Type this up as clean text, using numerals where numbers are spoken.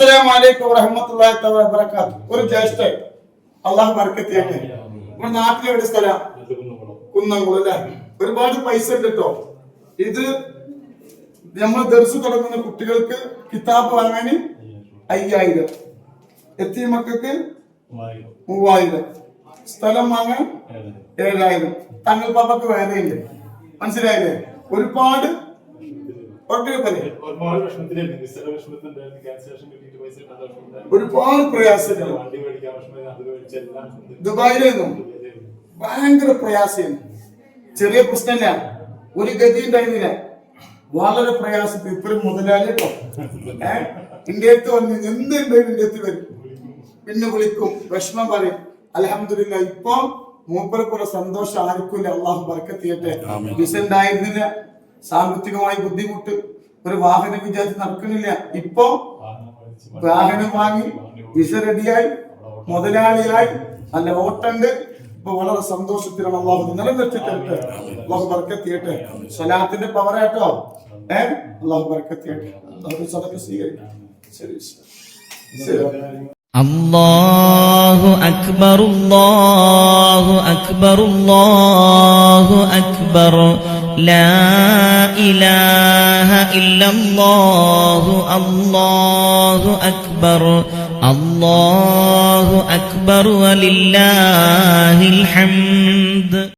അസ്സലാമു അലൈക്കും വറഹ്മത്തുള്ളാഹി വബറകാതുഹു. ഒരു ജ്യേഷ്ഠൻ അള്ളാഹു ബർക്കത്ത് ചെയ്യട്ടെ. നമ്മുടെ നാട്ടിലെവിടെ സ്ഥലം? കുന്നംകുളം അല്ലേ? ഒരുപാട് പൈസ ഉണ്ട് കേട്ടോ. ഇത് നമ്മൾ ദർസ് തുടങ്ങുന്ന കുട്ടികൾക്ക് കിതാബ് വാങ്ങാൻ 5000, എത്തിയ മക്കൾക്ക് 3000, സ്ഥലം വാങ്ങാൻ 7000. തങ്ങൾ പാപ്പക്ക് വേറെയുണ്ട്. മനസ്സിലായില്ലേ? ഒരുപാട് പ്രയാസങ്ങൾ. ദുബായിലായിരുന്നു ഭയങ്കര പ്രയാസം. ചെറിയ പ്രശ്നമില്ല, ഒരു ഗതി ഉണ്ടായിരുന്നില്ല. വളരെ പ്രയാസത്തിൽ ഇപ്പോഴും മുതലാളി കേട്ടോ ഇന്ത്യത്ത് വന്ന് എന്തുണ്ടായിരുന്നു ഇന്ത്യത്ത് വരും, പിന്നെ വിളിക്കും, വിഷമം പറയും. അൽഹംദുലില്ലാഹ് ഇപ്പൊ മൂപ്പരെപ്പോലെ സന്തോഷം ആർക്കില്ല. അള്ളാഹു ബർക്കത്ത് ചെയ്യട്ടെ. വിസ ഉണ്ടായിരുന്നില്ല, സാമ്പത്തികമായി ബുദ്ധിമുട്ട്, ഒരു വാഹനം വിചാരിച്ച് നടക്കുന്നില്ല. ഇപ്പൊ വാഹനം വാങ്ങി, വിസ റെഡിയായി, മുതലാളിയായി, നല്ല ഓട്ടുണ്ട്. ഇപ്പൊ വളരെ സന്തോഷത്തിലാണ്. അള്ളാഹു നിലനിർത്തിട്ടെ, അള്ളാഹു ബർക്കത്ത് ചെയ്യട്ടെ. സ്വലാത്തിന്റെ പവറാട്ടോ. അള്ളാഹു ബർക്കത്ത് ചെയ്യട്ടെ. അള്ളാഹു സദഖ സ്വീകരിക്കട്ടെ. ശരി ശരി. അല്ലാഹു അക്ബർ അല്ലാഹു അക്ബർ അല്ലാഹു അക്ബർ ലാ ഇലാഹ ഇല്ലല്ലാഹു അല്ലാഹു അക്ബർ അല്ലാഹു അക്ബർ വലില്ലാഹിൽ ഹംദ്.